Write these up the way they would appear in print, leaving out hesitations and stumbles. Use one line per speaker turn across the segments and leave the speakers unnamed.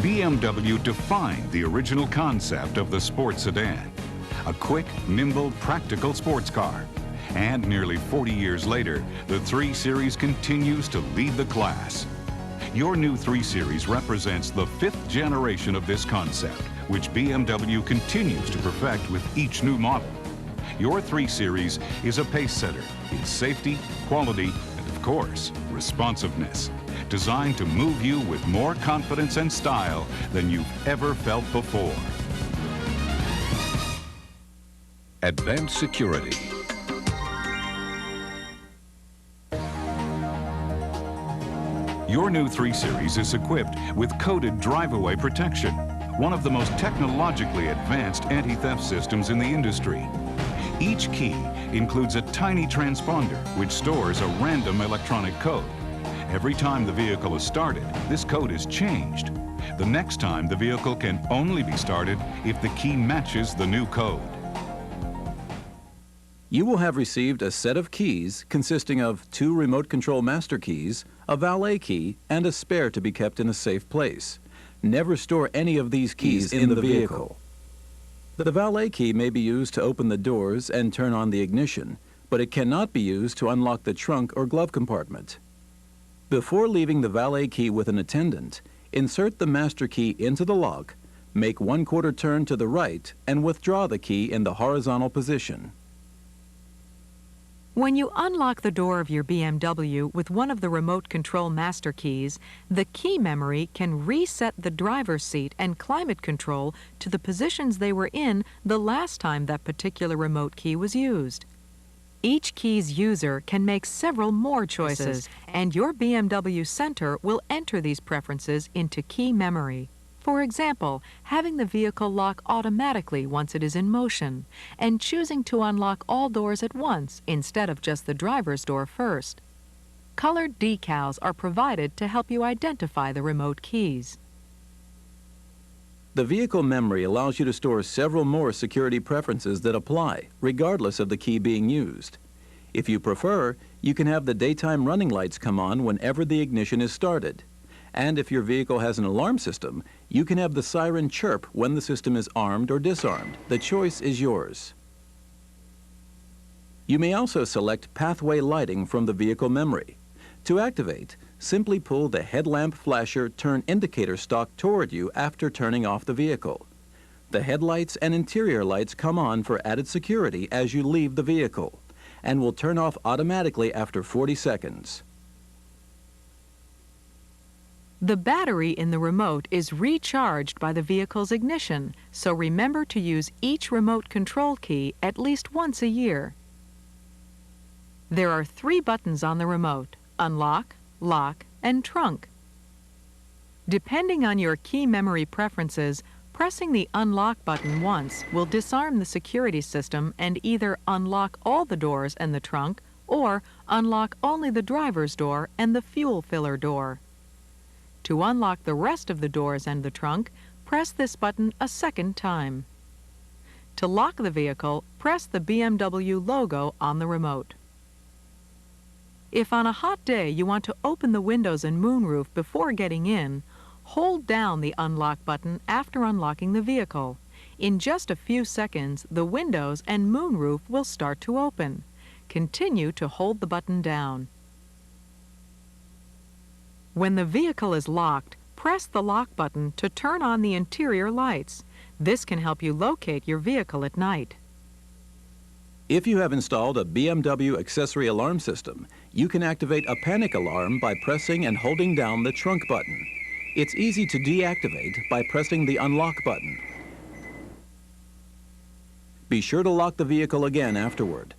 BMW defined the original concept of the sports sedan. A quick, nimble, practical sports car. And nearly 40 years later, the 3 Series continues to lead the class. Your new 3 Series represents the 5th generation of this concept, which BMW continues to perfect with each new model. Your 3 Series is a pace setter in safety, quality, and of course, responsiveness. Designed to move you with more confidence and style than you've ever felt before.
Advanced security.
Your new 3 Series is equipped with coded drive-away protection, one of the most technologically advanced anti-theft systems in the industry. Each key includes a tiny transponder which stores a random electronic code. Every time the vehicle is started, this code is changed. The next time, the vehicle can only be started if the key matches the new code.
You will have received a set of keys consisting of 2 remote control master keys, a valet key, and a spare to be kept in a safe place. Never store any of these keys in the vehicle. The valet key may be used to open the doors and turn on the ignition, but it cannot be used to unlock the trunk or glove compartment. Before leaving the valet key with an attendant, insert the master key into the lock, make 1/4 turn to the right, and withdraw the key in the horizontal position.
When you unlock the door of your BMW with one of the remote control master keys, the key memory can reset the driver's seat and climate control to the positions they were in the last time that particular remote key was used. Each key's user can make several more choices, and your BMW Center will enter these preferences into key memory. For example, having the vehicle lock automatically once it is in motion, and choosing to unlock all doors at once instead of just the driver's door first. Colored decals are provided to help you identify the remote keys.
The vehicle memory allows you to store several more security preferences that apply, regardless of the key being used. If you prefer, you can have the daytime running lights come on whenever the ignition is started. And if your vehicle has an alarm system, you can have the siren chirp when the system is armed or disarmed. The choice is yours. You may also select pathway lighting from the vehicle memory. To activate, simply pull the headlamp flasher turn indicator stalk toward you after turning off the vehicle. The headlights and interior lights come on for added security as you leave the vehicle, and will turn off automatically after 40 seconds.
The battery in the remote is recharged by the vehicle's ignition, so remember to use each remote control key at least once a year. There are 3 buttons on the remote: Unlock, Lock, and Trunk. Depending on your key memory preferences, pressing the Unlock button once will disarm the security system and either unlock all the doors and the trunk, or unlock only the driver's door and the fuel filler door. To unlock the rest of the doors and the trunk, press this button a second time. To lock the vehicle, press the BMW logo on the remote. If on a hot day you want to open the windows and moonroof before getting in, hold down the Unlock button after unlocking the vehicle. In just a few seconds, the windows and moonroof will start to open. Continue to hold the button down. When the vehicle is locked, press the lock button to turn on the interior lights. This can help you locate your vehicle at night.
If you have installed a BMW accessory alarm system, you can activate a panic alarm by pressing and holding down the trunk button. It's easy to deactivate by pressing the Unlock button. Be sure to lock the vehicle again afterward.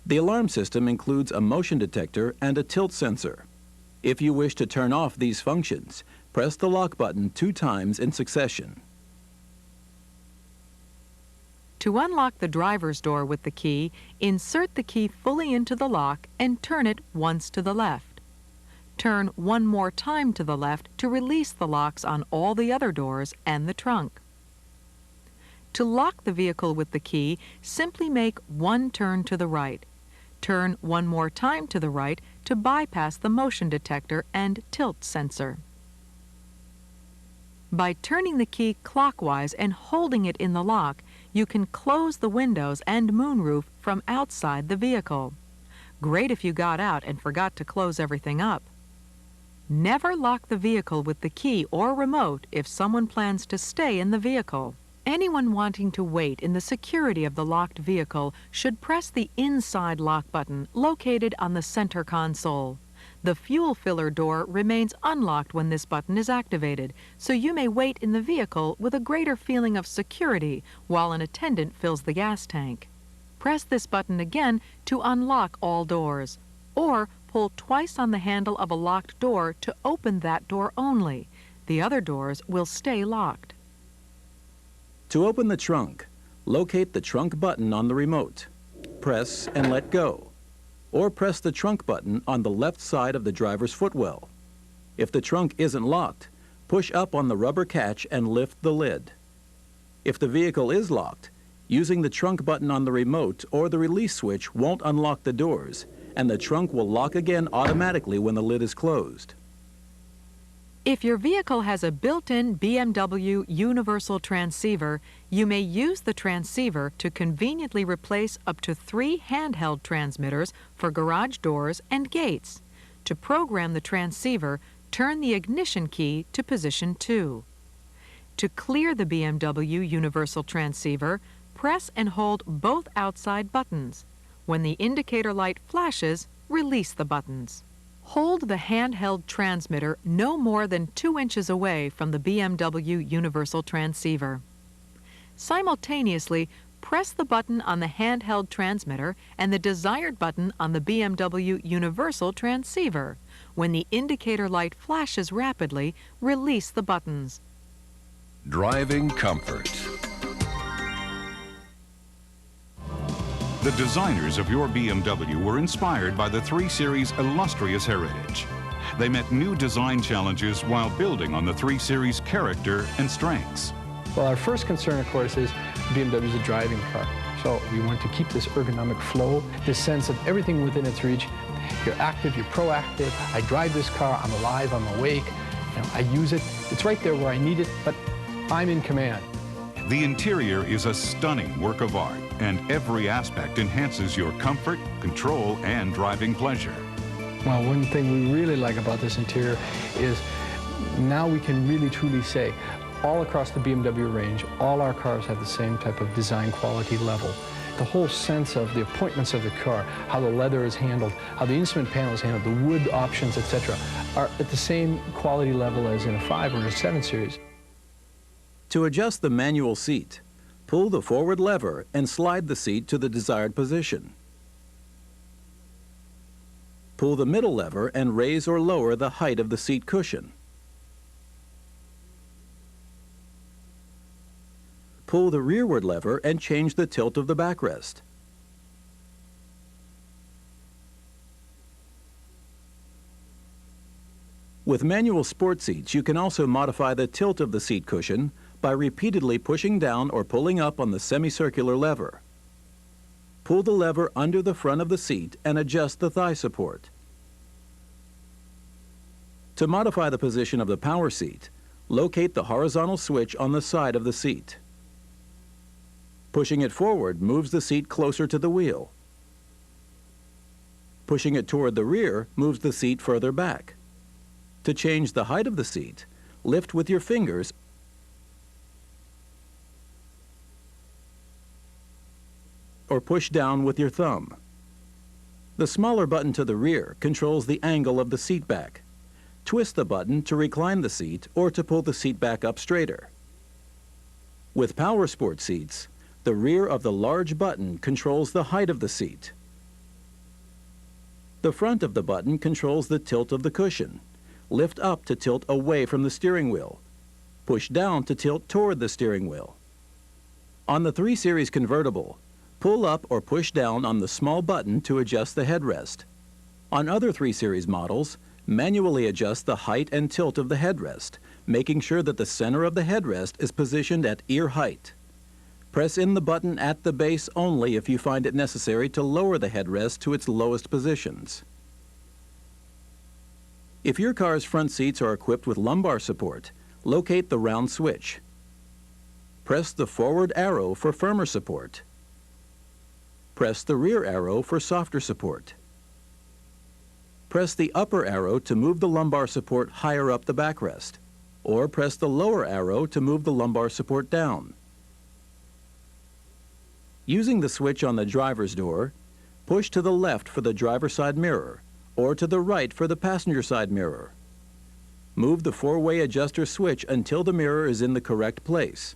The alarm system includes a motion detector and a tilt sensor. If you wish to turn off these functions, press the lock button 2 times in succession.
To unlock the driver's door with the key, insert the key fully into the lock and turn it once to the left. Turn 1 more time to the left to release the locks on all the other doors and the trunk. To lock the vehicle with the key, simply make 1 turn to the right. Turn 1 more time to the right to bypass the motion detector and tilt sensor. By turning the key clockwise and holding it in the lock, you can close the windows and moonroof from outside the vehicle. Great if you got out and forgot to close everything up. Never lock the vehicle with the key or remote if someone plans to stay in the vehicle. Anyone wanting to wait in the security of the locked vehicle should press the inside lock button located on the center console. The fuel filler door remains unlocked when this button is activated, so you may wait in the vehicle with a greater feeling of security while an attendant fills the gas tank. Press this button again to unlock all doors, or pull twice on the handle of a locked door to open that door only. The other doors will stay locked.
To open the trunk, locate the trunk button on the remote. Press and let go. Or press the trunk button on the left side of the driver's footwell. If the trunk isn't locked, push up on the rubber catch and lift the lid. If the vehicle is locked, using the trunk button on the remote or the release switch won't unlock the doors, and the trunk will lock again automatically when the lid is closed.
If your vehicle has a built-in BMW universal transceiver, you may use the transceiver to conveniently replace up to 3 handheld transmitters for garage doors and gates. To program the transceiver, turn the ignition key to position 2. To clear the BMW universal transceiver, press and hold both outside buttons. When the indicator light flashes, release the buttons. Hold the handheld transmitter no more than 2 inches away from the BMW universal transceiver. Simultaneously, press the button on the handheld transmitter and the desired button on the BMW universal transceiver. When the indicator light flashes rapidly, release the buttons.
Driving comfort.
The designers of your BMW were inspired by the 3 Series' illustrious heritage. They met new design challenges while building on the 3 Series' character and strengths.
Well, our first concern, of course, is BMW is a driving car. So we want to keep this ergonomic flow, this sense of everything within its reach. You're active, you're proactive. I drive this car, I'm alive, I'm awake. I use it. It's right there where I need it, but I'm in command.
The interior is a stunning work of art, and every aspect enhances your comfort, control, and driving pleasure.
Well, one thing we really like about this interior is now we can really truly say all across the BMW range, all our cars have the same type of design quality level. The whole sense of the appointments of the car, how the leather is handled, how the instrument panel is handled, the wood options, etc., are at the same quality level as in a 5 or a 7 Series.
To adjust the manual seat, pull the forward lever and slide the seat to the desired position. Pull the middle lever and raise or lower the height of the seat cushion. Pull the rearward lever and change the tilt of the backrest. With manual sport seats, you can also modify the tilt of the seat cushion by repeatedly pushing down or pulling up on the semicircular lever. Pull the lever under the front of the seat and adjust the thigh support. To modify the position of the power seat, locate the horizontal switch on the side of the seat. Pushing it forward moves the seat closer to the wheel. Pushing it toward the rear moves the seat further back. To change the height of the seat, lift with your fingers or push down with your thumb. The smaller button to the rear controls the angle of the seat back. Twist the button to recline the seat or to pull the seat back up straighter. With power sport seats, the rear of the large button controls the height of the seat. The front of the button controls the tilt of the cushion. Lift up to tilt away from the steering wheel. Push down to tilt toward the steering wheel. On the 3 Series convertible, pull up or push down on the small button to adjust the headrest. On other 3 Series models, manually adjust the height and tilt of the headrest, making sure that the center of the headrest is positioned at ear height. Press in the button at the base only if you find it necessary to lower the headrest to its lowest positions. If your car's front seats are equipped with lumbar support, locate the round switch. Press the forward arrow for firmer support. Press the rear arrow for softer support. Press the upper arrow to move the lumbar support higher up the backrest, or press the lower arrow to move the lumbar support down. Using the switch on the driver's door, push to the left for the driver's side mirror, or to the right for the passenger side mirror. Move the four-way adjuster switch until the mirror is in the correct place.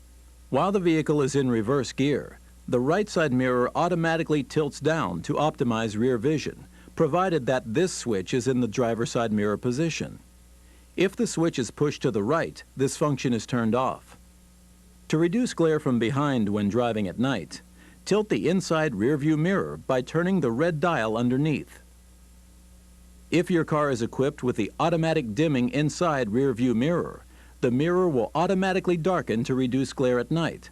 While the vehicle is in reverse gear, the right side mirror automatically tilts down to optimize rear vision, provided that this switch is in the driver's side mirror position. If the switch is pushed to the right, this function is turned off. To reduce glare from behind when driving at night, tilt the inside rear view mirror by turning the red dial underneath. If your car is equipped with the automatic dimming inside rear view mirror, the mirror will automatically darken to reduce glare at night.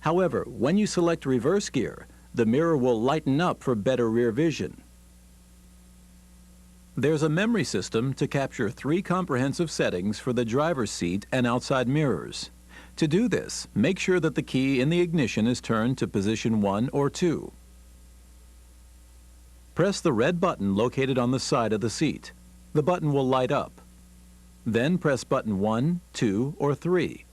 However, when you select reverse gear, the mirror will lighten up for better rear vision. There's a memory system to capture 3 comprehensive settings for the driver's seat and outside mirrors. To do this, make sure that the key in the ignition is turned to position 1 or 2. Press the red button located on the side of the seat. The button will light up. Then press button 1, 2, or 3.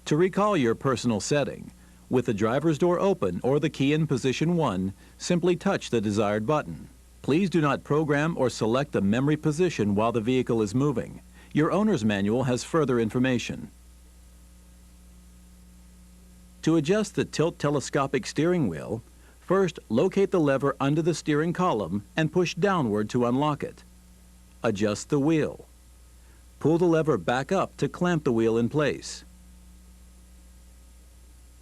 To recall your personal setting, with the driver's door open or the key in position 1, simply touch the desired button. Please do not program or select a memory position while the vehicle is moving. Your owner's manual has further information. To adjust the tilt telescopic steering wheel, first locate the lever under the steering column and push downward to unlock it. Adjust the wheel. Pull the lever back up to clamp the wheel in place.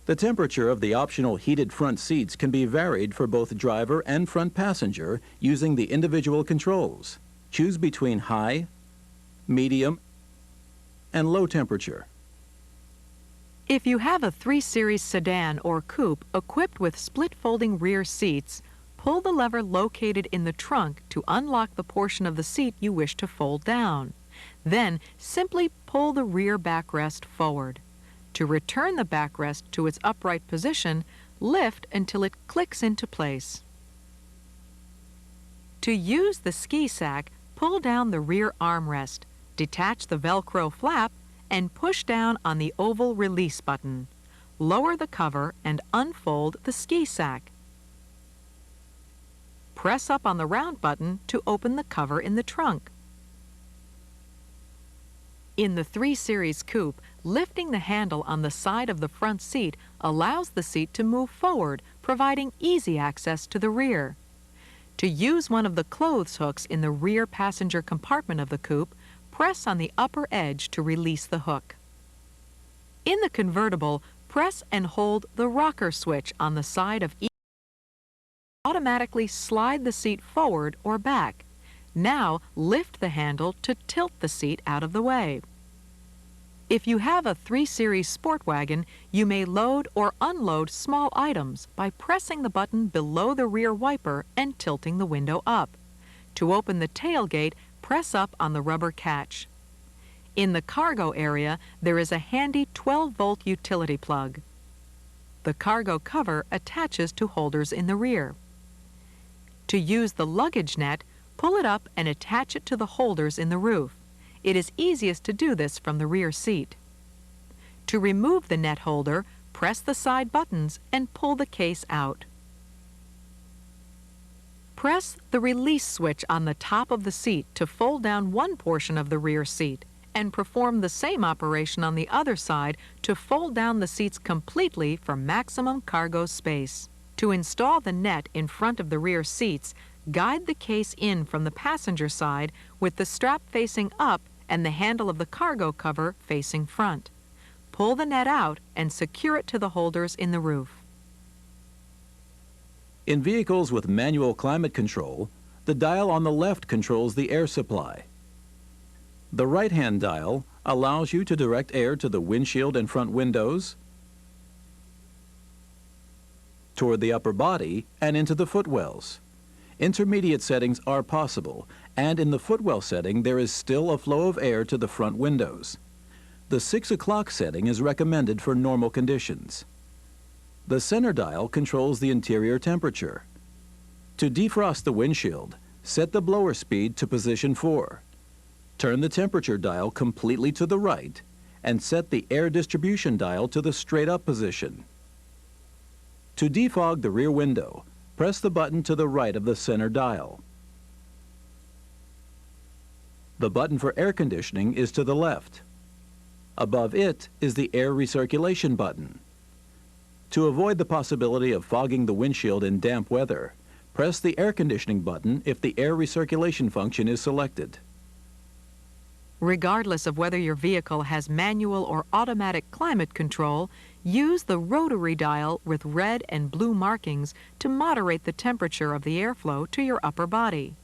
The temperature of the optional heated front seats can be varied for both driver and front passenger using the individual controls. Choose between high, medium, and low temperature.
If you have a 3 Series sedan or coupe equipped with split-folding rear seats, pull the lever located in the trunk to unlock the portion of the seat you wish to fold down. Then, simply pull the rear backrest forward. To return the backrest to its upright position, lift until it clicks into place. To use the ski sack, pull down the rear armrest, detach the Velcro flap, and push down on the oval release button. Lower the cover and unfold the ski sack. Press up on the round button to open the cover in the trunk. In the 3 Series coupe, lifting the handle on the side of the front seat allows the seat to move forward, providing easy access to the rear. To use one of the clothes hooks in the rear passenger compartment of the coupe, press on the upper edge to release the hook. In the convertible, press and hold the rocker switch on the side of each. Automatically slide the seat forward or back. Now lift the handle to tilt the seat out of the way. If you have a 3 Series Sport Wagon, you may load or unload small items by pressing the button below the rear wiper and tilting the window up. To open the tailgate, press up on the rubber catch. In the cargo area, there is a handy 12-volt utility plug. The cargo cover attaches to holders in the rear. To use the luggage net, pull it up and attach it to the holders in the roof. It is easiest to do this from the rear seat. To remove the net holder, press the side buttons and pull the case out. Press the release switch on the top of the seat to fold down one portion of the rear seat, and perform the same operation on the other side to fold down the seats completely for maximum cargo space. To install the net in front of the rear seats, guide the case in from the passenger side with the strap facing up and the handle of the cargo cover facing front. Pull the net out and secure it to the holders in the roof.
In vehicles with manual climate control, the dial on the left controls the air supply. The right-hand dial allows you to direct air to the windshield and front windows, toward the upper body, and into the footwells. Intermediate settings are possible, and in the footwell setting there is still a flow of air to the front windows. The 6 o'clock setting is recommended for normal conditions. The center dial controls the interior temperature. To defrost the windshield, set the blower speed to position 4. Turn the temperature dial completely to the right and set the air distribution dial to the straight-up position. To defog the rear window, press the button to the right of the center dial. The button for air conditioning is to the left. Above it is the air recirculation button. To avoid the possibility of fogging the windshield in damp weather, press the air conditioning button if the air recirculation function is selected.
Regardless of whether your vehicle has manual or automatic climate control, use the rotary dial with red and blue markings to moderate the temperature of the airflow to your upper body.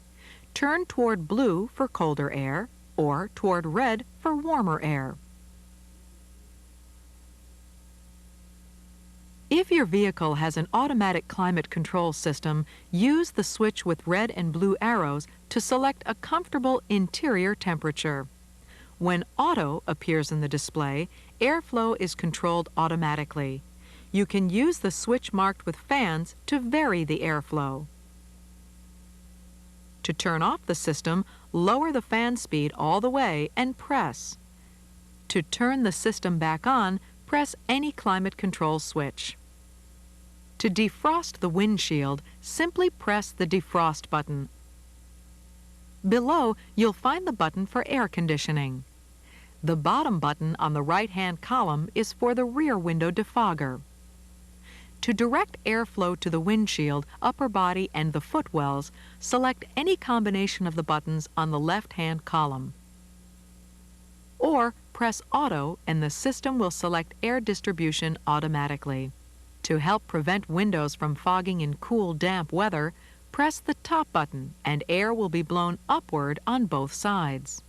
Turn toward blue for colder air or toward red for warmer air. If your vehicle has an automatic climate control system, use the switch with red and blue arrows to select a comfortable interior temperature. When Auto appears in the display, airflow is controlled automatically. You can use the switch marked with fans to vary the airflow. To turn off the system, lower the fan speed all the way and press. To turn the system back on, press any climate control switch. To defrost the windshield, simply press the defrost button. Below, you'll find the button for air conditioning. The bottom button on the right-hand column is for the rear window defogger. To direct airflow to the windshield, upper body, and the footwells, select any combination of the buttons on the left-hand column. Or press Auto and the system will select air distribution automatically. To help prevent windows from fogging in cool, damp weather, press the top button and air will be blown upward on both sides.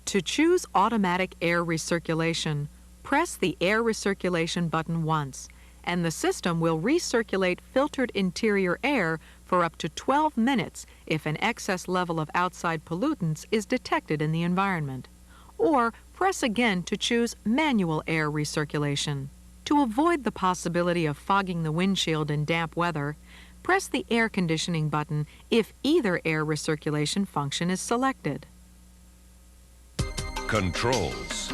To choose automatic air recirculation, press the air recirculation button once, and the system will recirculate filtered interior air for up to 12 minutes if an excess level of outside pollutants is detected in the environment. Or press again to choose manual air recirculation. To avoid the possibility of fogging the windshield in damp weather, press the air conditioning button if either air recirculation function is selected.
Controls.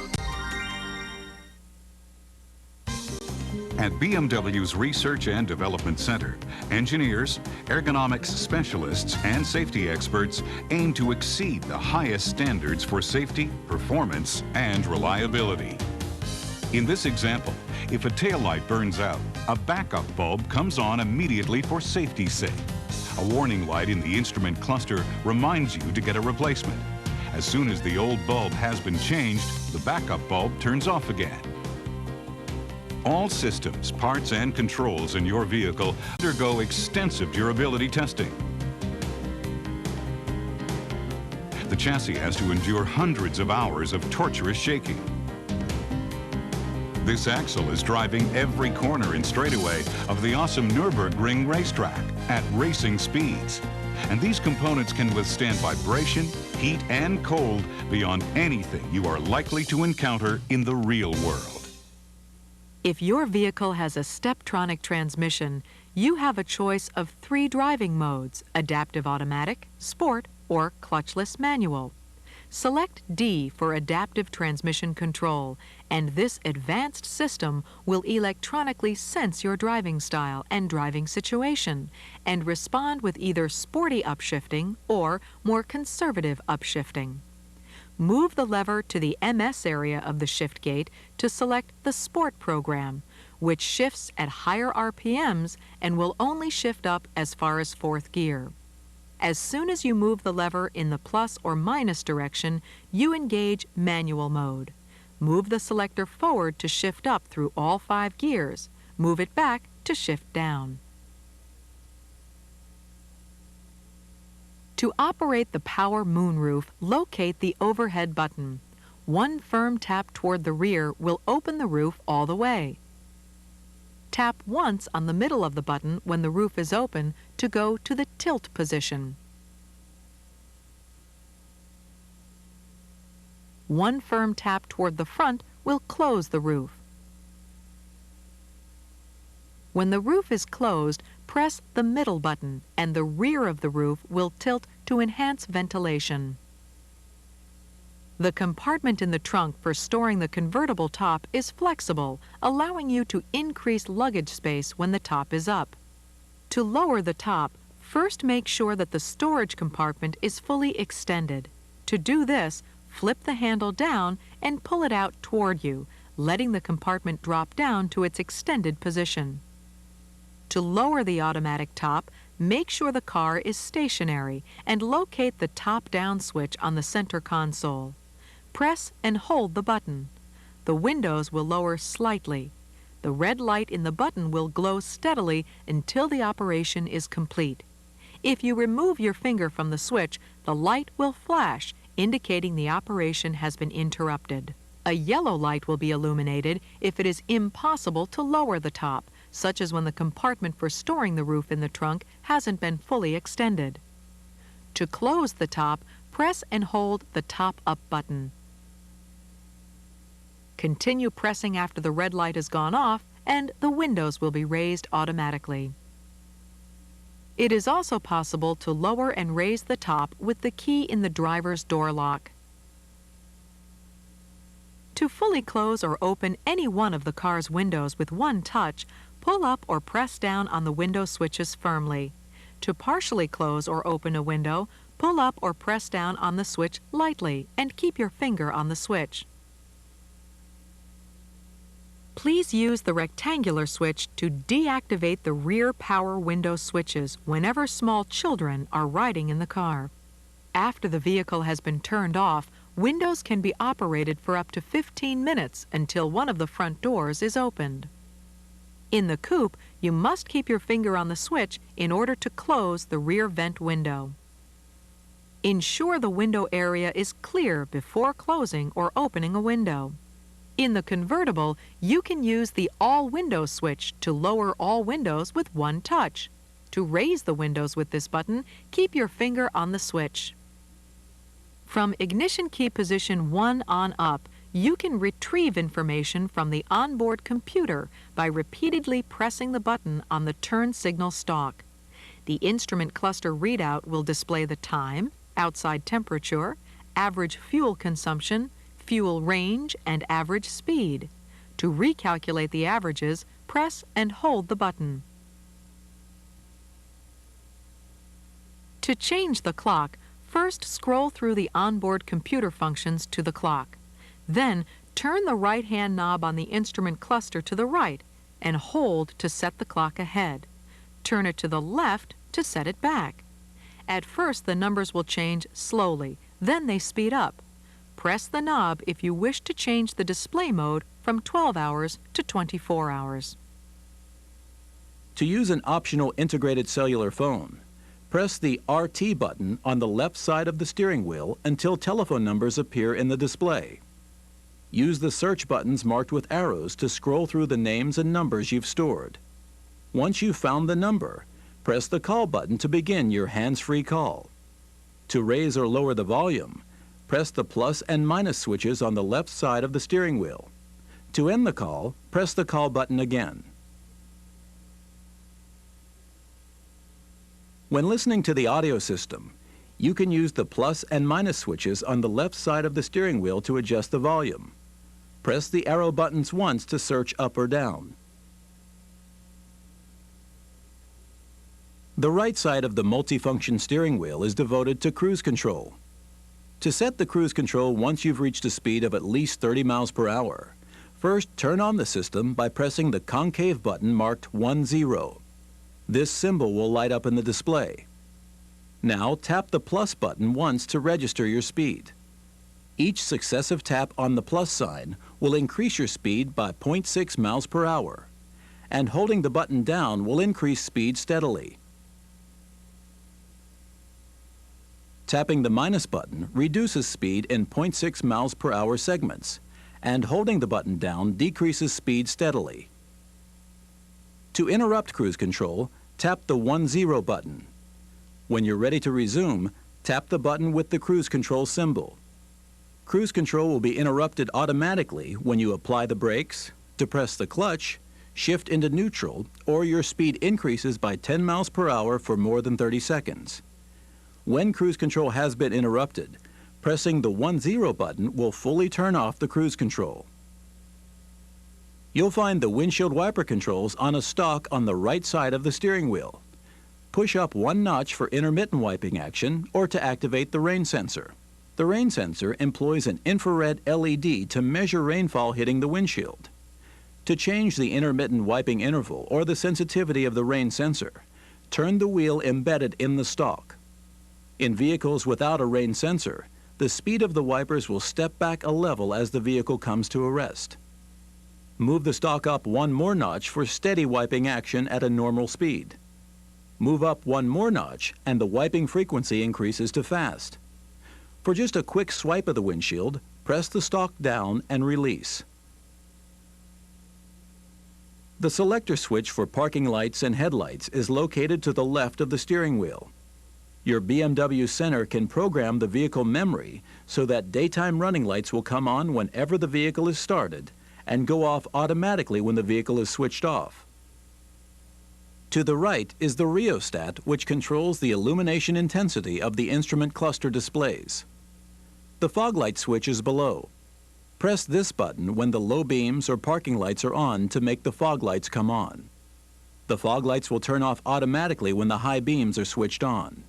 At BMW's Research and Development Center, engineers, ergonomics specialists, and safety experts aim to exceed the highest standards for safety, performance, and reliability. In this example, if a taillight burns out, a backup bulb comes on immediately for safety's sake. A warning light in the instrument cluster reminds you to get a replacement. As soon as the old bulb has been changed, the backup bulb turns off again. All systems, parts, and controls in your vehicle undergo extensive durability testing. The chassis has to endure hundreds of hours of torturous shaking. This axle is driving every corner and straightaway of the awesome Nürburgring racetrack at racing speeds. And these components can withstand vibration, heat, and cold beyond anything you are likely to encounter in the real world.
If your vehicle has a Steptronic transmission, you have a choice of 3 driving modes: adaptive automatic, sport, or clutchless manual. Select D for adaptive transmission control, and this advanced system will electronically sense your driving style and driving situation and respond with either sporty upshifting or more conservative upshifting. Move the lever to the MS area of the shift gate to select the Sport program, which shifts at higher RPMs and will only shift up as far as 4th gear. As soon as you move the lever in the plus or minus direction, you engage manual mode. Move the selector forward to shift up through all 5 gears. Move it back to shift down. To operate the power moonroof, locate the overhead button. One firm tap toward the rear will open the roof all the way. Tap once on the middle of the button when the roof is open to go to the tilt position. One firm tap toward the front will close the roof. When the roof is closed, press the middle button and the rear of the roof will tilt to enhance ventilation. The compartment in the trunk for storing the convertible top is flexible, allowing you to increase luggage space when the top is up. To lower the top, first make sure that the storage compartment is fully extended. To do this, flip the handle down and pull it out toward you, letting the compartment drop down to its extended position. To lower the automatic top, make sure the car is stationary and locate the top-down switch on the center console. Press and hold the button. The windows will lower slightly. The red light in the button will glow steadily until the operation is complete. If you remove your finger from the switch, the light will flash, indicating the operation has been interrupted. A yellow light will be illuminated if it is impossible to lower the top, such as when the compartment for storing the roof in the trunk hasn't been fully extended. To close the top, press and hold the top up button. Continue pressing after the red light has gone off and the windows will be raised automatically. It is also possible to lower and raise the top with the key in the driver's door lock. To fully close or open any one of the car's windows with one touch, pull up or press down on the window switches firmly. To partially close or open a window, pull up or press down on the switch lightly and keep your finger on the switch. Please use the rectangular switch to deactivate the rear power window switches whenever small children are riding in the car. After the vehicle has been turned off, windows can be operated for up to 15 minutes until one of the front doors is opened. In the coupe, you must keep your finger on the switch in order to close the rear vent window. Ensure the window area is clear before closing or opening a window. In the convertible, you can use the all windows switch to lower all windows with one touch. To raise the windows with this button, keep your finger on the switch. From ignition key position 1 on up, you can retrieve information from the onboard computer by repeatedly pressing the button on the turn signal stalk. The instrument cluster readout will display the time, outside temperature, average fuel consumption, fuel range, and average speed. To recalculate the averages, press and hold the button. To change the clock, first scroll through the onboard computer functions to the clock. Then, turn the right-hand knob on the instrument cluster to the right and hold to set the clock ahead. Turn it to the left to set it back. At first, the numbers will change slowly, then they speed up. Press the knob if you wish to change the display mode from 12 hours to 24 hours.
To use an optional integrated cellular phone, press the RT button on the left side of the steering wheel until telephone numbers appear in the display. Use the search buttons marked with arrows to scroll through the names and numbers you've stored. Once you've found the number, press the call button to begin your hands-free call. To raise or lower the volume, press the plus and minus switches on the left side of the steering wheel. To end the call, press the call button again. When listening to the audio system, you can use the plus and minus switches on the left side of the steering wheel to adjust the volume. Press the arrow buttons once to search up or down. The right side of the multifunction steering wheel is devoted to cruise control. To set the cruise control once you've reached a speed of at least 30 miles per hour, first turn on the system by pressing the concave button marked 10. This symbol will light up in the display. Now tap the plus button once to register your speed. Each successive tap on the plus sign will increase your speed by 0.6 miles per hour, and holding the button down will increase speed steadily. Tapping the minus button reduces speed in 0.6 miles per hour segments, and holding the button down decreases speed steadily. To interrupt cruise control, tap the 10 button. When you're ready to resume, tap the button with the cruise control symbol. Cruise control will be interrupted automatically when you apply the brakes, depress the clutch, shift into neutral, or your speed increases by 10 miles per hour for more than 30 seconds. When cruise control has been interrupted, pressing the 1-0 button will fully turn off the cruise control. You'll find the windshield wiper controls on a stalk on the right side of the steering wheel. Push up one notch for intermittent wiping action or to activate the rain sensor. The rain sensor employs an infrared LED to measure rainfall hitting the windshield. To change the intermittent wiping interval or the sensitivity of the rain sensor, turn the wheel embedded in the stalk. In vehicles without a rain sensor, the speed of the wipers will step back a level as the vehicle comes to a rest. Move the stalk up one more notch for steady wiping action at a normal speed. Move up one more notch and the wiping frequency increases to fast. For just a quick swipe of the windshield, press the stalk down and release. The selector switch for parking lights and headlights is located to the left of the steering wheel. Your BMW center can program the vehicle memory so that daytime running lights will come on whenever the vehicle is started and go off automatically when the vehicle is switched off. To the right is the rheostat, which controls the illumination intensity of the instrument cluster displays. The fog light switch is below. Press this button when the low beams or parking lights are on to make the fog lights come on. The fog lights will turn off automatically when the high beams are switched on.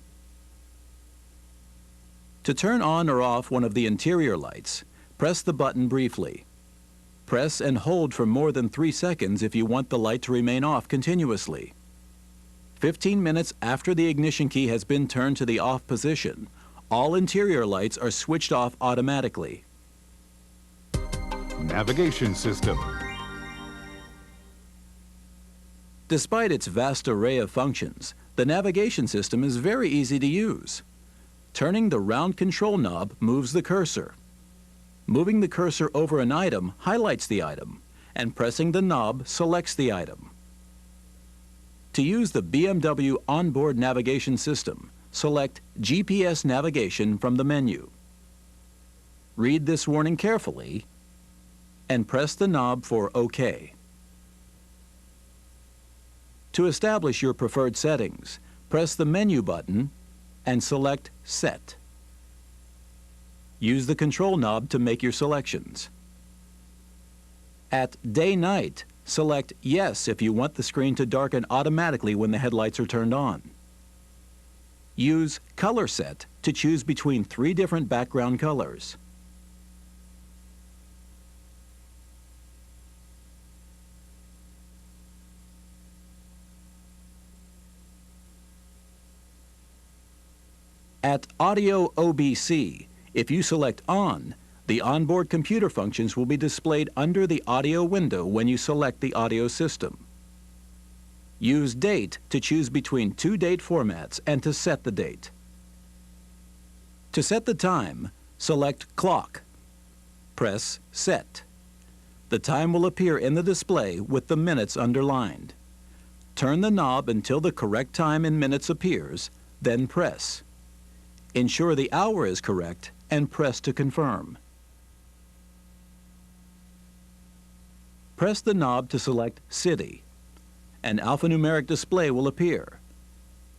To turn on or off one of the interior lights, press the button briefly. Press and hold for more than 3 seconds if you want the light to remain off continuously. 15 minutes after the ignition key has been turned to the off position, all interior lights are switched off automatically.
Navigation system.
Despite its vast array of functions, the navigation system is very easy to use. Turning the round control knob moves the cursor. Moving the cursor over an item highlights the item, and pressing the knob selects the item. To use the BMW onboard navigation system, select GPS navigation from the menu. Read this warning carefully and press the knob for OK. To establish your preferred settings, press the menu button and select Set. Use the control knob to make your selections. At Day-Night, select Yes if you want the screen to darken automatically when the headlights are turned on. Use Color Set to choose between 3 different background colors. At Audio OBC, if you select On, the onboard computer functions will be displayed under the audio window when you select the audio system. Use Date to choose between 2 date formats and to set the date. To set the time, select Clock. Press Set. The time will appear in the display with the minutes underlined. Turn the knob until the correct time in minutes appears, then press. Ensure the hour is correct and press to confirm. Press the knob to select City. An alphanumeric display will appear.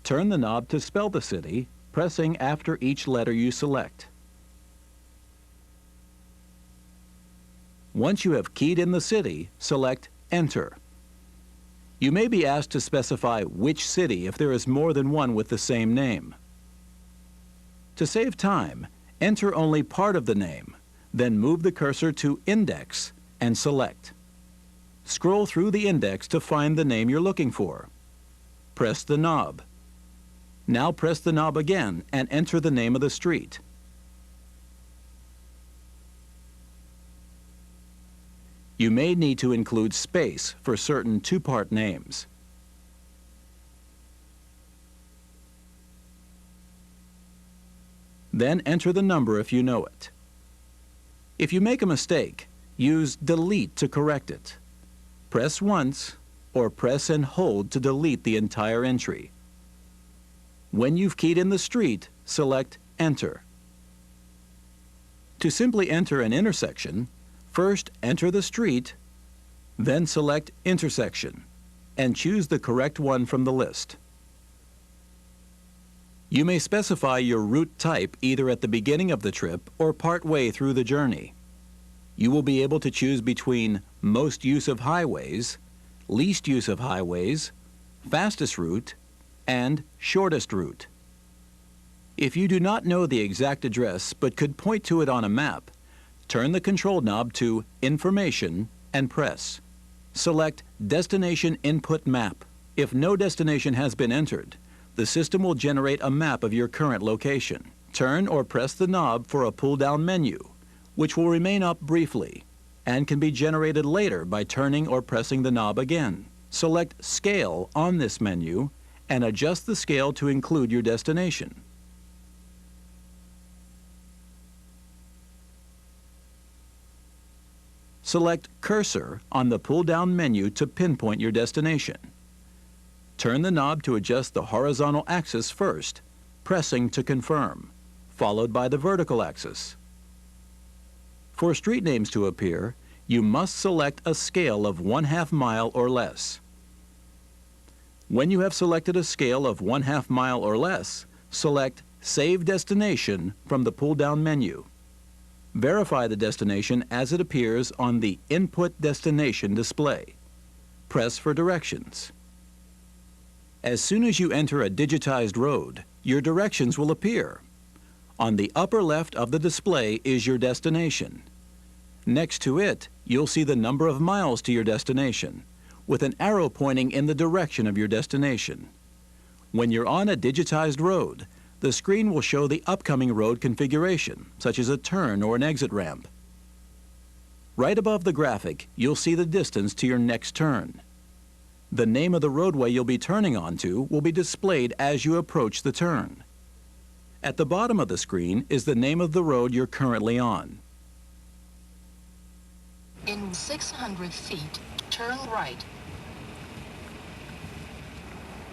Turn the knob to spell the city, pressing after each letter you select. Once you have keyed in the city, select Enter. You may be asked to specify which city if there is more than one with the same name. To save time, enter only part of the name, then move the cursor to Index and select. Scroll through the index to find the name you're looking for. Press the knob. Now press the knob again and enter the name of the street. You may need to include space for certain 2-part names. Then enter the number if you know it. If you make a mistake, use Delete to correct it. Press once, or press and hold to delete the entire entry. When you've keyed in the street, select Enter. To simply enter an intersection, first enter the street, then select intersection, and choose the correct one from the list. You may specify your route type either at the beginning of the trip or partway through the journey. You will be able to choose between most use of highways, least use of highways, fastest route, and shortest route. If you do not know the exact address but could point to it on a map, turn the control knob to Information and press. Select Destination Input Map. If no destination has been entered, the system will generate a map of your current location. Turn or press the knob for a pull-down menu, which will remain up briefly and can be generated later by turning or pressing the knob again. Select Scale on this menu and adjust the scale to include your destination. Select Cursor on the pull-down menu to pinpoint your destination. Turn the knob to adjust the horizontal axis first, pressing to confirm, followed by the vertical axis. For street names to appear, you must select a scale of 1/2 mile or less. When you have selected a scale of 1/2 mile or less, select Save Destination from the pull-down menu. Verify the destination as it appears on the Input Destination display. Press for directions. As soon as you enter a digitized road, your directions will appear. On the upper left of the display is your destination. Next to it, you'll see the number of miles to your destination, with an arrow pointing in the direction of your destination. When you're on a digitized road, the screen will show the upcoming road configuration, such as a turn or an exit ramp. Right above the graphic, you'll see the distance to your next turn. The name of the roadway you'll be turning onto will be displayed as you approach the turn. At the bottom of the screen is the name of the road you're currently on.
In 600 feet, turn right.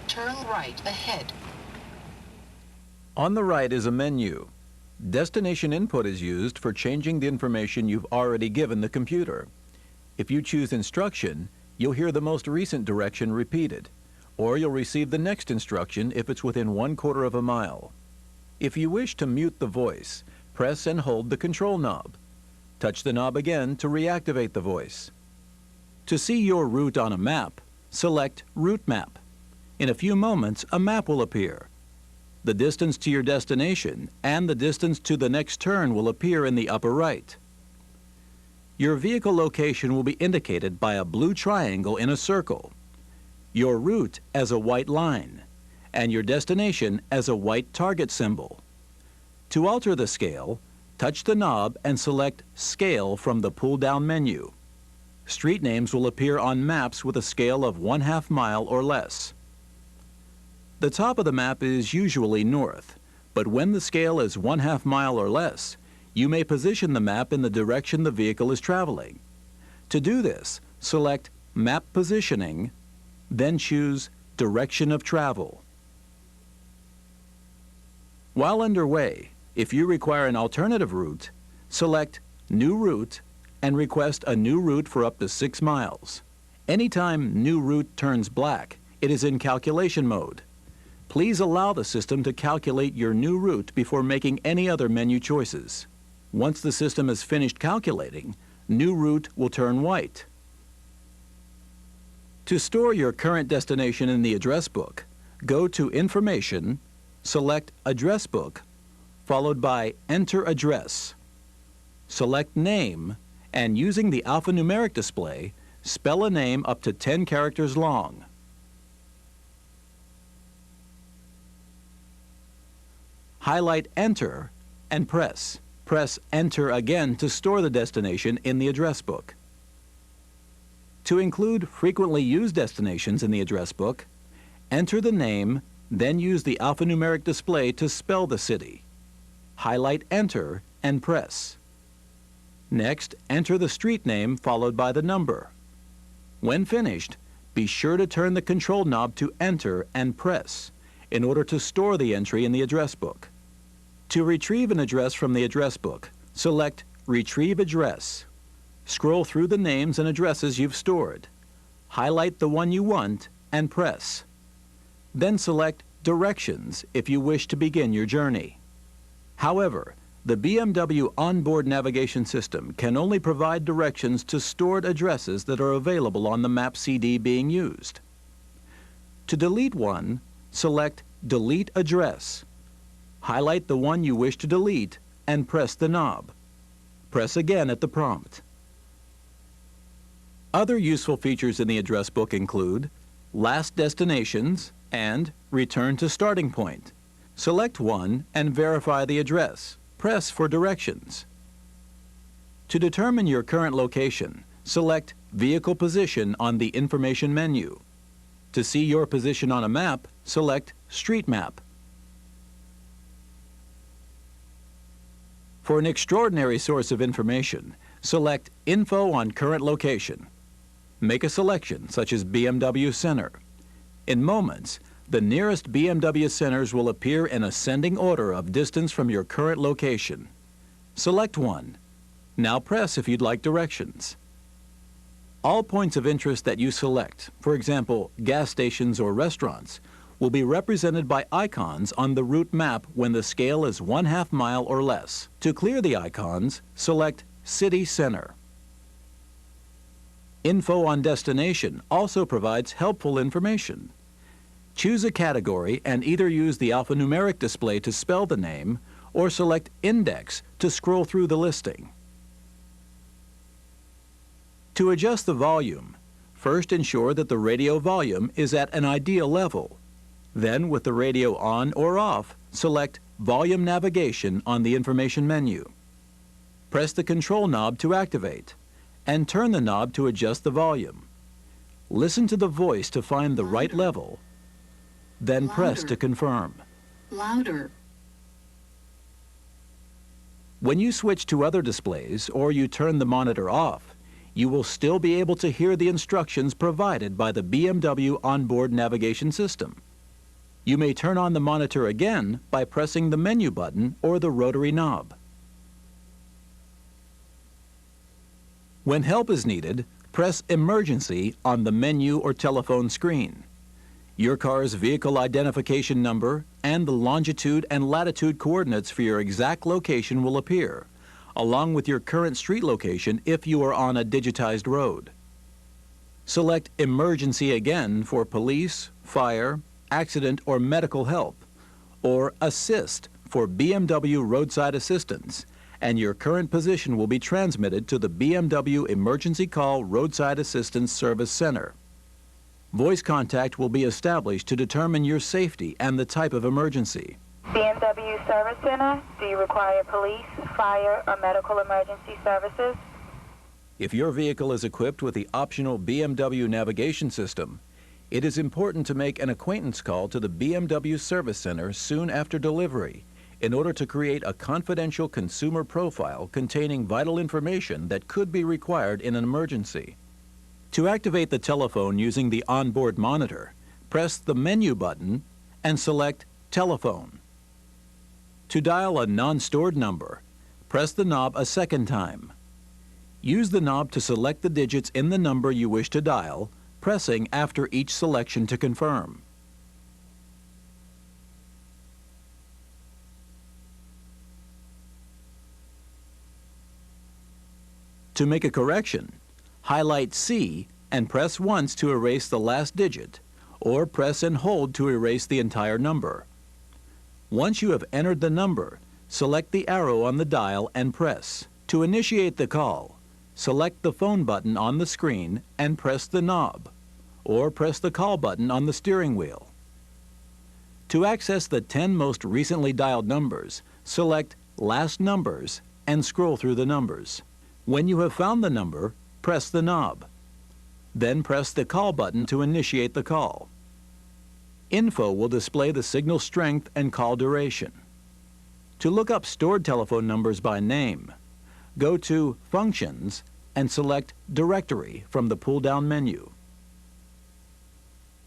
Turn right ahead.
On the right is a menu. Destination input is used for changing the information you've already given the computer. If you choose instruction, you'll hear the most recent direction repeated, or you'll receive the next instruction if it's within 1/4 of a mile. If you wish to mute the voice, press and hold the control knob. Touch the knob again to reactivate the voice. To see your route on a map, select Route Map. In a few moments, a map will appear. The distance to your destination and the distance to the next turn will appear in the upper right. Your vehicle location will be indicated by a blue triangle in a circle, your route as a white line, and your destination as a white target symbol. To alter the scale, touch the knob and select Scale from the pull-down menu. Street names will appear on maps with a scale of 1/2 mile or less. The top of the map is usually north, but when the scale is 1/2 mile or less, you may position the map in the direction the vehicle is traveling. To do this, select Map Positioning, then choose Direction of Travel. While underway, if you require an alternative route, select New Route and request a new route for up to 6 miles. Anytime New Route turns black, it is in calculation mode. Please allow the system to calculate your new route before making any other menu choices. Once the system has finished calculating, New Route will turn white. To store your current destination in the address book, go to Information, select Address Book, followed by Enter Address. Select Name, and using the alphanumeric display, spell a name up to 10 characters long. Highlight Enter and press. Press Enter again to store the destination in the address book. To include frequently used destinations in the address book, enter the name, then use the alphanumeric display to spell the city. Highlight Enter and press. Next, enter the street name followed by the number. When finished, be sure to turn the control knob to Enter and press in order to store the entry in the address book. To retrieve an address from the address book, select Retrieve Address. Scroll through the names and addresses you've stored. Highlight the one you want and press. Then select Directions if you wish to begin your journey. However, the BMW onboard navigation system can only provide directions to stored addresses that are available on the map CD being used. To delete one, select Delete Address. Highlight the one you wish to delete and press the knob. Press again at the prompt. Other useful features in the address book include Last Destinations and Return to Starting Point. Select one and verify the address. Press for directions. To determine your current location, select Vehicle Position on the Information menu. To see your position on a map, select Street Map. For an extraordinary source of information, select Info on Current Location. Make a selection, such as BMW Center. In moments, the nearest BMW centers will appear in ascending order of distance from your current location. Select one. Now press if you'd like directions. All points of interest that you select, for example, gas stations or restaurants, will be represented by icons on the route map when the scale is 1/2 mile or less. To clear the icons, select City Center. Info on Destination also provides helpful information. Choose a category and either use the alphanumeric display to spell the name or select Index to scroll through the listing. To adjust the volume, first ensure that the radio volume is at an ideal level. Then, with the radio on or off, select Volume Navigation on the Information menu. Press the control knob to activate, and turn the knob to adjust the volume. Listen to the voice to find the right level, then press to confirm.
Louder.
When you switch to other displays or you turn the monitor off, you will still be able to hear the instructions provided by the BMW onboard navigation system. You may turn on the monitor again by pressing the menu button or the rotary knob. When help is needed, press Emergency on the menu or telephone screen. Your car's vehicle identification number and the longitude and latitude coordinates for your exact location will appear, along with your current street location if you are on a digitized road. Select Emergency again for police, fire, accident or medical help, or Assist for BMW roadside assistance, and your current position will be transmitted to the BMW Emergency Call Roadside Assistance Service Center. Voice contact will be established to determine your safety and the type of emergency.
BMW Service Center, do you require police, fire, or medical emergency services?
If your vehicle is equipped with the optional BMW navigation system, it is important to make an acquaintance call to the BMW Service Center soon after delivery in order to create a confidential consumer profile containing vital information that could be required in an emergency. To activate the telephone using the onboard monitor, press the menu button and select Telephone. To dial a non-stored number, press the knob a second time. Use the knob to select the digits in the number you wish to dial, pressing after each selection to confirm. To make a correction, highlight C and press once to erase the last digit, or press and hold to erase the entire number. Once you have entered the number, select the arrow on the dial and press. To initiate the call, select the phone button on the screen and press the knob, or press the call button on the steering wheel. To access the 10 most recently dialed numbers, select Last Numbers and scroll through the numbers. When you have found the number, press the knob. Then press the call button to initiate the call. Info will display the signal strength and call duration. To look up stored telephone numbers by name, go to Functions and select Directory from the pull-down menu.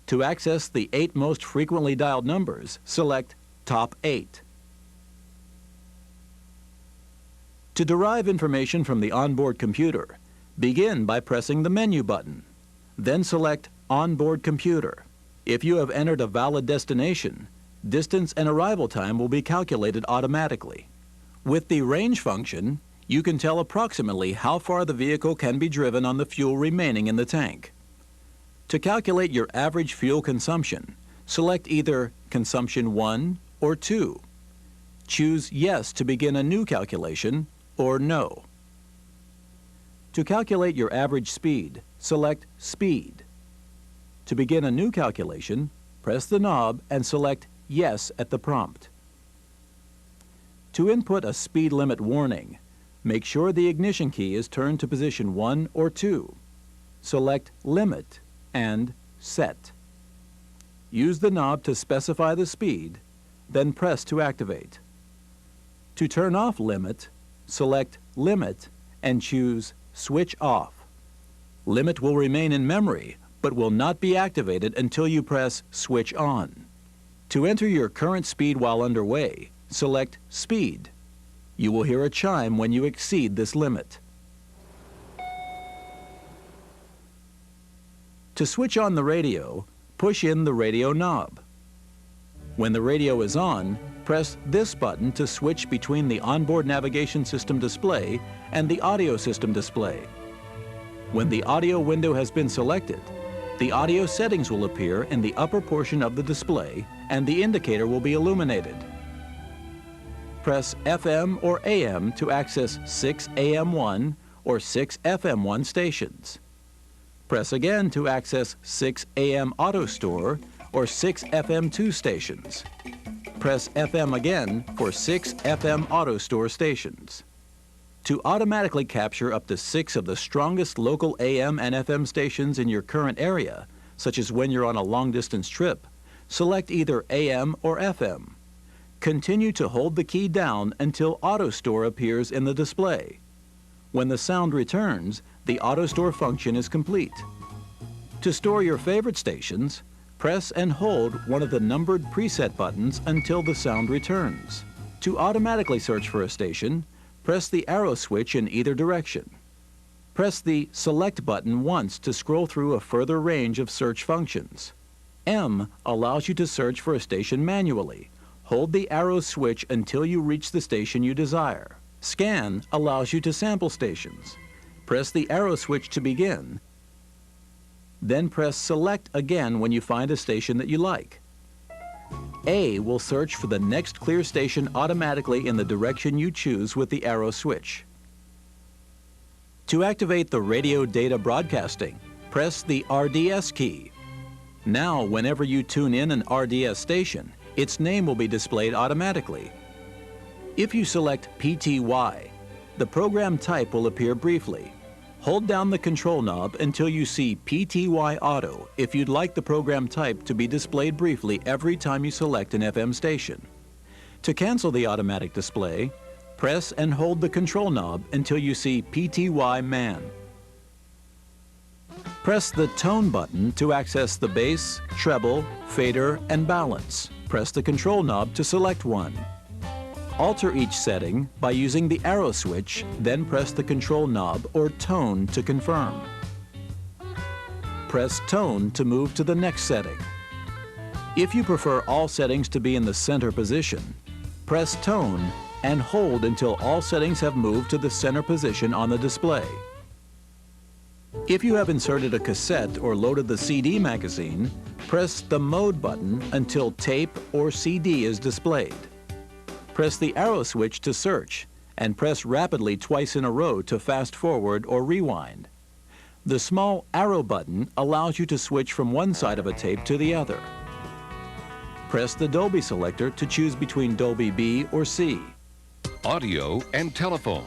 To access the 8 most frequently dialed numbers, select Top 8. To derive information from the onboard computer, begin by pressing the menu button. Then select Onboard Computer. If you have entered a valid destination, distance and arrival time will be calculated automatically. With the range function, you can tell approximately how far the vehicle can be driven on the fuel remaining in the tank. To calculate your average fuel consumption, select either Consumption 1 or 2. Choose Yes to begin a new calculation or No. To calculate your average speed, select Speed. To begin a new calculation, press the knob and select Yes at the prompt. To input a speed limit warning, make sure the ignition key is turned to position 1 or 2. Select Limit and Set. Use the knob to specify the speed, then press to activate. To turn off Limit, select Limit and choose Switch Off. Limit will remain in memory, but will not be activated until you press Switch On. To enter your current speed while underway, select Speed. You will hear a chime when you exceed this limit. To switch on the radio, push in the radio knob. When the radio is on, press this button to switch between the onboard navigation system display and the audio system display. When the audio window has been selected, the audio settings will appear in the upper portion of the display and the indicator will be illuminated. Press FM or AM to access 6 AM1 or 6 FM1 stations. Press again to access 6 AM Auto Store or 6 FM2 stations. Press FM again for 6 FM Auto Store stations. To automatically capture up to 6 of the strongest local AM and FM stations in your current area, such as when you're on a long-distance trip, select either AM or FM. Continue to hold the key down until Auto Store appears in the display. When the sound returns, the Auto Store function is complete. To store your favorite stations, press and hold one of the numbered preset buttons until the sound returns. To automatically search for a station, press the arrow switch in either direction. Press the Select button once to scroll through a further range of search functions. M allows you to search for a station manually. Hold the arrow switch until you reach the station you desire. Scan allows you to sample stations. Press the arrow switch to begin, then press Select again when you find a station that you like. A will search for the next clear station automatically in the direction you choose with the arrow switch. To activate the radio data broadcasting, press the RDS key. Now, whenever you tune in an RDS station, its name will be displayed automatically. If you select PTY, the program type will appear briefly. Hold down the control knob until you see PTY Auto if you'd like the program type to be displayed briefly every time you select an FM station. To cancel the automatic display, press and hold the control knob until you see PTY Man. Press the Tone button to access the bass, treble, fader, and balance. Press the control knob to select one. Alter each setting by using the arrow switch, then press the control knob or Tone to confirm. Press Tone to move to the next setting. If you prefer all settings to be in the center position, press Tone and hold until all settings have moved to the center position on the display. If you have inserted a cassette or loaded the CD magazine, press the Mode button until tape or CD is displayed. Press the arrow switch to search and press rapidly twice in a row to fast forward or rewind. The small arrow button allows you to switch from one side of a tape to the other. Press the Dolby selector to choose between Dolby B or C.
Audio and telephone.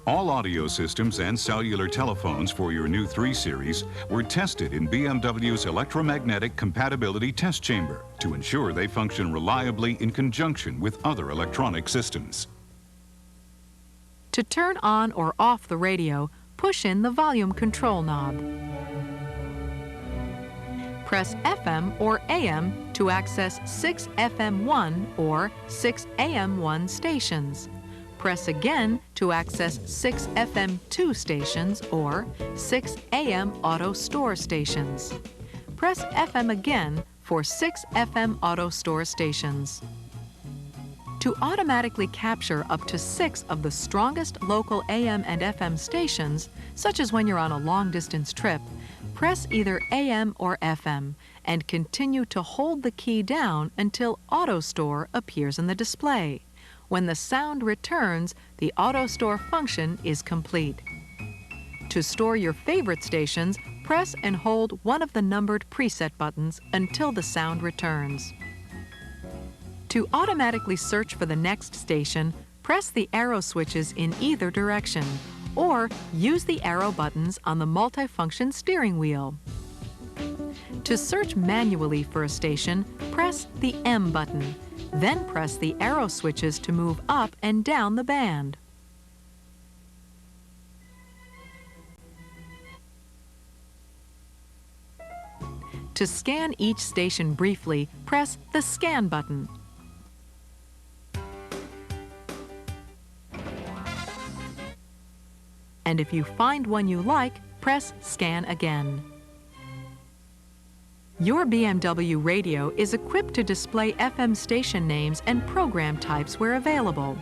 All audio systems and cellular telephones for your new 3 Series were tested in BMW's electromagnetic compatibility test chamber to ensure they function reliably in conjunction with other electronic systems.
To turn on or off the radio, push in the volume control knob. Press FM or AM to access 6 FM1 or 6 AM1 stations. Press again to access 6 FM2 stations or 6 AM auto store stations. Press FM again for 6 FM auto store stations. To automatically capture up to 6 of the strongest local AM and FM stations, such as when you're on a long-distance trip, press either AM or FM and continue to hold the key down until Auto Store appears in the display. When the sound returns, the Auto Store function is complete. To store your favorite stations, press and hold one of the numbered preset buttons until the sound returns. To automatically search for the next station, press the arrow switches in either direction, or use the arrow buttons on the multifunction steering wheel. To search manually for a station, press the M button, then press the arrow switches to move up and down the band. To scan each station briefly, press the Scan button. And if you find one you like, press Scan again. Your BMW radio is equipped to display FM station names and program types where available.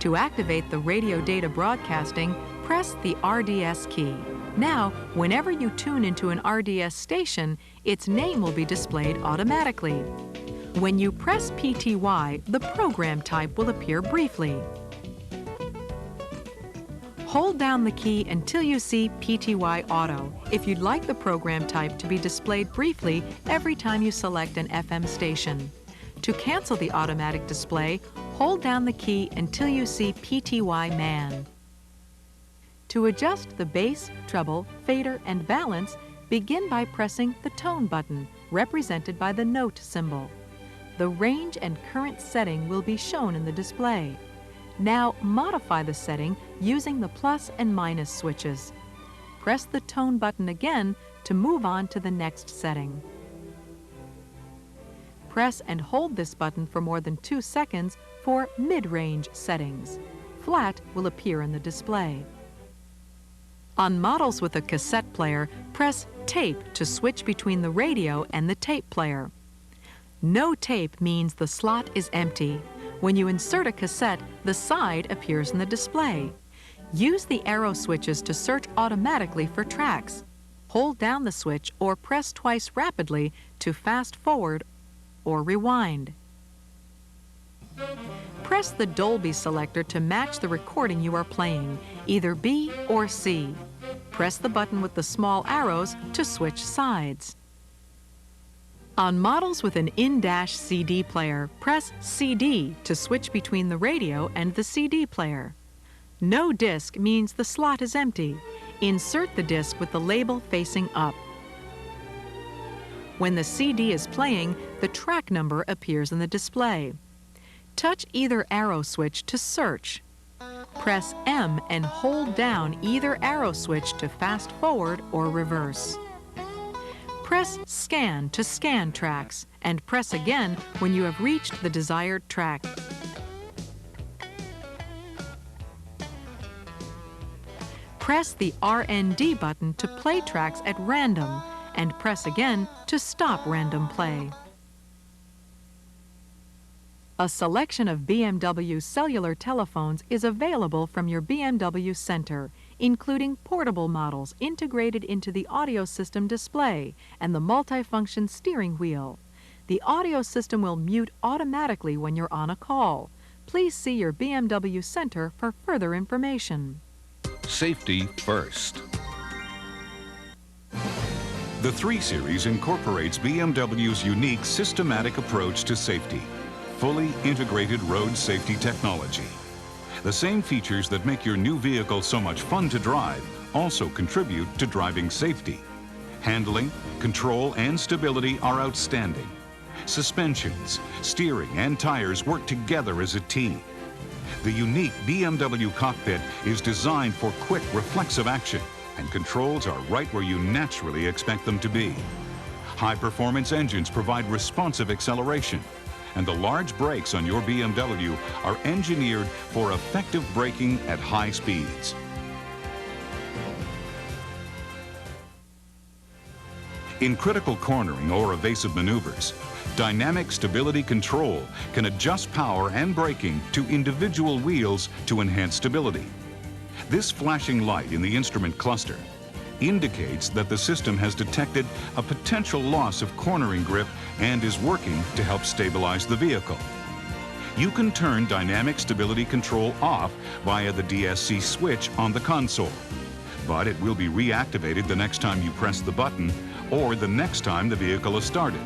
To activate the radio data broadcasting, press the RDS key. Now, whenever you tune into an RDS station, its name will be displayed automatically. When you press PTY, the program type will appear briefly. Hold down the key until you see PTY Auto if you'd like the program type to be displayed briefly every time you select an FM station. To cancel the automatic display, hold down the key until you see PTY Man. To adjust the bass, treble, fader, and balance, begin by pressing the Tone button, represented by the note symbol. The range and current setting will be shown in the display. Now modify the setting using the plus and minus switches. Press the Tone button again to move on to the next setting. Press and hold this button for more than 2 seconds for mid-range settings. Flat will appear in the display. On models with a cassette player, press Tape to switch between the radio and the tape player. No tape means the slot is empty. When you insert a cassette, the side appears in the display. Use the arrow switches to search automatically for tracks. Hold down the switch or press twice rapidly to fast forward or rewind. Press the Dolby selector to match the recording you are playing, either B or C. Press the button with the small arrows to switch sides. On models with an in-dash CD player, press CD to switch between the radio and the CD player. No disc means the slot is empty. Insert the disc with the label facing up. When the CD is playing, the track number appears in the display. Touch either arrow switch to search. Press M and hold down either arrow switch to fast forward or reverse. Press Scan to scan tracks, and press again when you have reached the desired track. Press the RND button to play tracks at random, and press again to stop random play. A selection of BMW cellular telephones is available from your BMW Center, including portable models integrated into the audio system display and the multifunction steering wheel. The audio system will mute automatically when you're on a call. Please see your BMW Center for further information.
Safety first.
The 3 Series incorporates BMW's unique systematic approach to safety. Fully integrated road safety technology. The same features that make your new vehicle so much fun to drive also contribute to driving safety. Handling, control, and stability are outstanding. Suspensions, steering, and tires work together as a team. The unique BMW cockpit is designed for quick, reflexive action, and controls are right where you naturally expect them to be. high-performance engines provide responsive acceleration, and the large brakes on your BMW are engineered for effective braking at high speeds. In critical cornering or evasive maneuvers, dynamic stability control can adjust power and braking to individual wheels to enhance stability. This flashing light in the instrument cluster indicates that the system has detected a potential loss of cornering grip and is working to help stabilize the vehicle. You can turn dynamic stability control off via the DSC switch on the console, but it will be reactivated the next time you press the button or the next time the vehicle is started.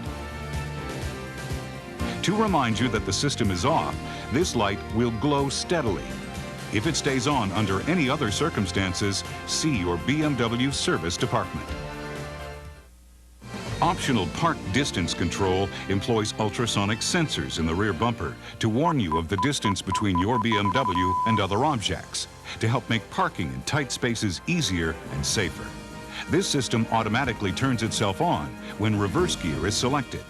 To remind you that the system is off, this light will glow steadily. If it stays on under any other circumstances, see your BMW service department. Optional park distance control employs ultrasonic sensors in the rear bumper to warn you of the distance between your BMW and other objects, to help make parking in tight spaces easier and safer. This system automatically turns itself on when reverse gear is selected.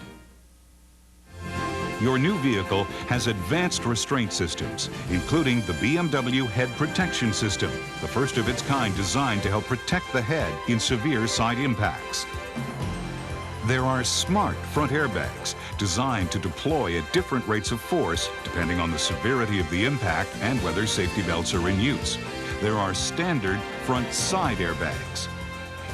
Your new vehicle has advanced restraint systems, including the BMW Head Protection System, the first of its kind designed to help protect the head in severe side impacts. There are smart front airbags designed to deploy at different rates of force depending on the severity of the impact and whether safety belts are in use. There are standard front side airbags.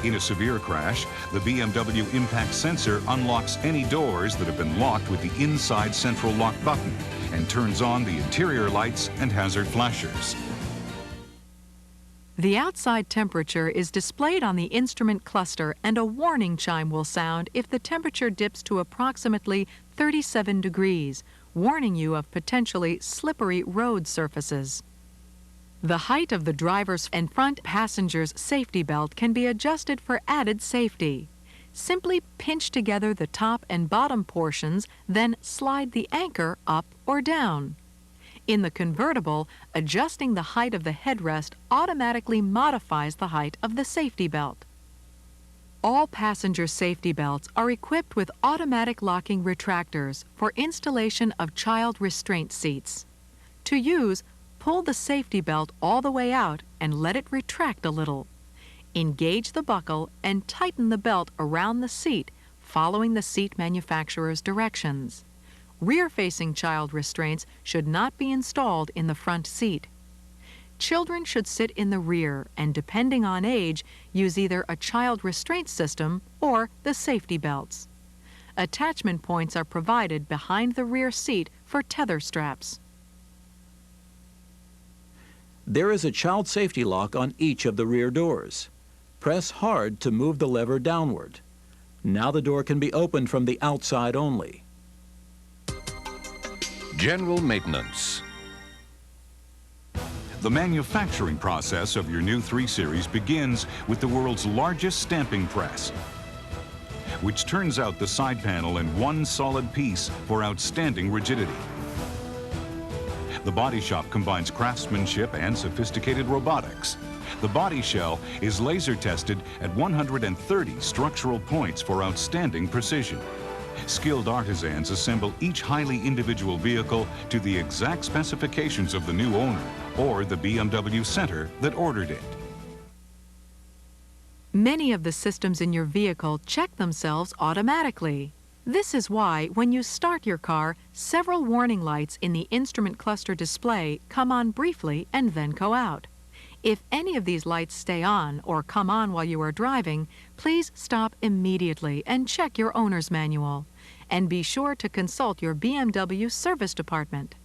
In a severe crash, the BMW impact sensor unlocks any doors that have been locked with the inside central lock button and turns on the interior lights and hazard flashers.
The outside temperature is displayed on the instrument cluster, and a warning chime will sound if the temperature dips to approximately 37 degrees, warning you of potentially slippery road surfaces. The height of the driver's and front passenger's safety belt can be adjusted for added safety. Simply pinch together the top and bottom portions, then slide the anchor up or down. In the convertible, adjusting the height of the headrest automatically modifies the height of the safety belt. All passenger safety belts are equipped with automatic locking retractors for installation of child restraint seats. To use, pull the safety belt all the way out and let it retract a little. Engage the buckle and tighten the belt around the seat, following the seat manufacturer's directions. Rear-facing child restraints should not be installed in the front seat. Children should sit in the rear and, depending on age, use either a child restraint system or the safety belts. Attachment points are provided behind the rear seat for tether straps.
There is a child safety lock on each of the rear doors. Press hard to move the lever downward. Now the door can be opened from the outside only.
General maintenance.
The manufacturing process of your new 3 Series begins with the world's largest stamping press, which turns out the side panel in one solid piece for outstanding rigidity. The body shop combines craftsmanship and sophisticated robotics. The body shell is laser tested at 130 structural points for outstanding precision. Skilled artisans assemble each highly individual vehicle to the exact specifications of the new owner or the BMW center that ordered it.
Many of the systems in your vehicle check themselves automatically. This is why, when you start your car, several warning lights in the instrument cluster display come on briefly and then go out. If any of these lights stay on or come on while you are driving, please stop immediately and check your owner's manual. And be sure to consult your BMW service department.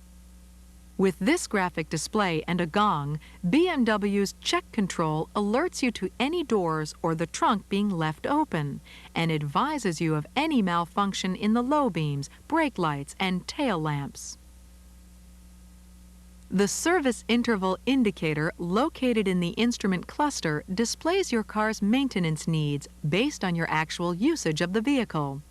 With this graphic display and a gong, BMW's check control alerts you to any doors or the trunk being left open and advises you of any malfunction in the low beams, brake lights, and tail lamps. The service interval indicator located in the instrument cluster displays your car's maintenance needs based on your actual usage of the vehicle.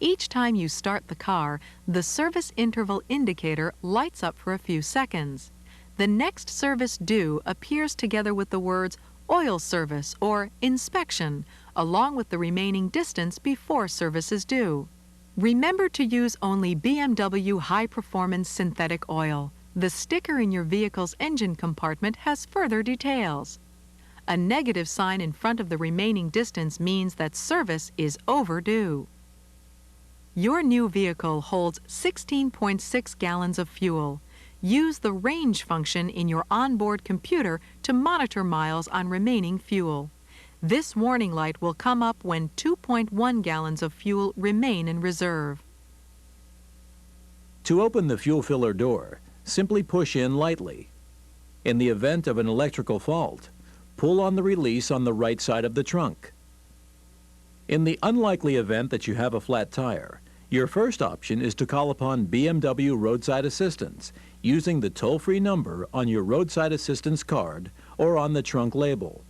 Each time you start the car, the service interval indicator lights up for a few seconds. The next service due appears together with the words oil service, or inspection, along with the remaining distance before service is due. Remember to use only BMW high-performance synthetic oil. The sticker in your vehicle's engine compartment has further details. A negative sign in front of the remaining distance means that service is overdue. Your new vehicle holds 16.6 gallons of fuel. Use the range function in your onboard computer to monitor miles on remaining fuel. This warning light will come up when 2.1 gallons of fuel remain in reserve.
To open the fuel filler door, simply push in lightly. In the event of an electrical fault, pull on the release on the right side of the trunk. In the unlikely event that you have a flat tire, your first option is to call upon BMW roadside assistance using the toll-free number on your roadside assistance card or on the trunk label.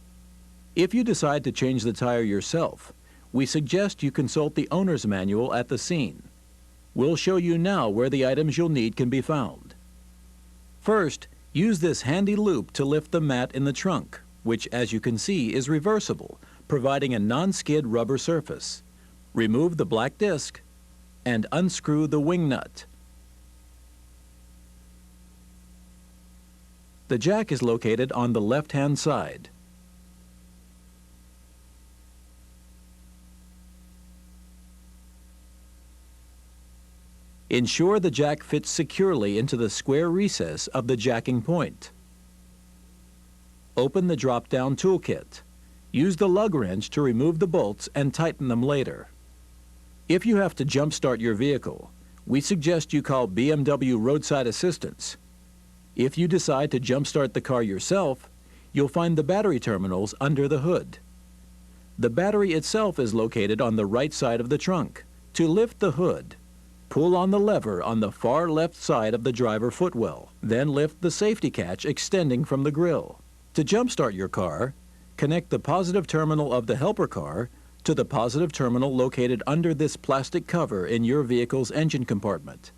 If you decide to change the tire yourself, we suggest you consult the owner's manual at the scene. We'll show you now where the items you'll need can be found. First, use this handy loop to lift the mat in the trunk, which, as you can see, is reversible, providing a non-skid rubber surface. Remove the black disc and unscrew the wing nut. The jack is located on the left-hand side. Ensure the jack fits securely into the square recess of the jacking point. Open the drop-down toolkit. Use the lug wrench to remove the bolts and tighten them later. If you have to jump-start your vehicle, we suggest you call BMW roadside assistance. If you decide to jump-start the car yourself, you'll find the battery terminals under the hood. The battery itself is located on the right side of the trunk. To lift the hood, pull on the lever on the far left side of the driver footwell. Then lift the safety catch extending from the grille. To jump-start your car, connect the positive terminal of the helper car to the positive terminal located under this plastic cover in your vehicle's engine compartment.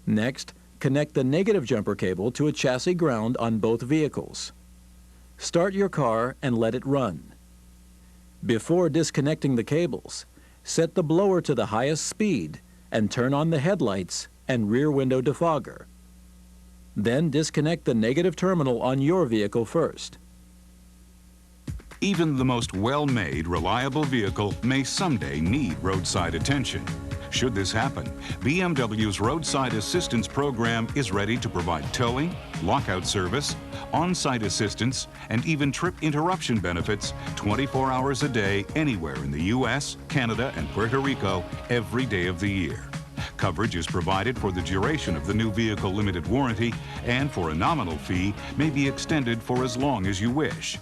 Next, connect the negative jumper cable to a chassis ground on both vehicles. Start your car and let it run. Before disconnecting the cables, set the blower to the highest speed and turn on the headlights and rear window defogger. Then disconnect the negative terminal on your vehicle first.
Even the most well-made, reliable vehicle may someday need roadside attention. Should this happen, BMW's roadside assistance program is ready to provide towing, lockout service, on-site assistance, and even trip interruption benefits 24 hours a day anywhere in the U.S., Canada, and Puerto Rico every day of the year. Coverage is provided for the duration of the new vehicle limited warranty and for a nominal fee may be extended for as long as you wish.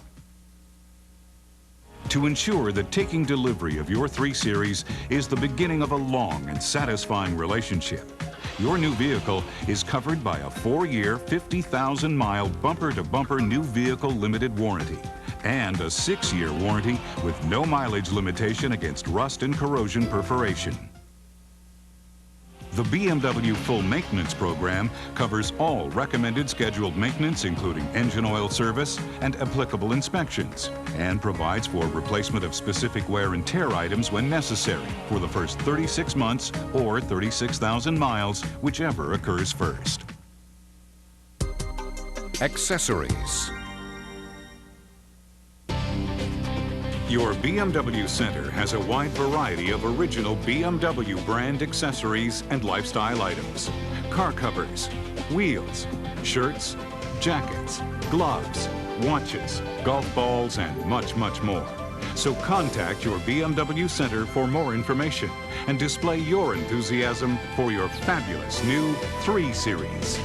To ensure that taking delivery of your 3 Series is the beginning of a long and satisfying relationship, your new vehicle is covered by a 4-year, 50,000-mile bumper-to-bumper new vehicle limited warranty and a 6-year warranty with no mileage limitation against rust and corrosion perforation. The BMW Full Maintenance Program covers all recommended scheduled maintenance, including engine oil service and applicable inspections, and provides for replacement of specific wear and tear items when necessary for the first 36 months or 36,000 miles, whichever occurs first.
Accessories.
Your BMW Center has a wide variety of original BMW brand accessories and lifestyle items. Car covers, wheels, shirts, jackets, gloves, watches, golf balls, and much, much more. So contact your BMW Center for more information and display your enthusiasm for your fabulous new 3 Series.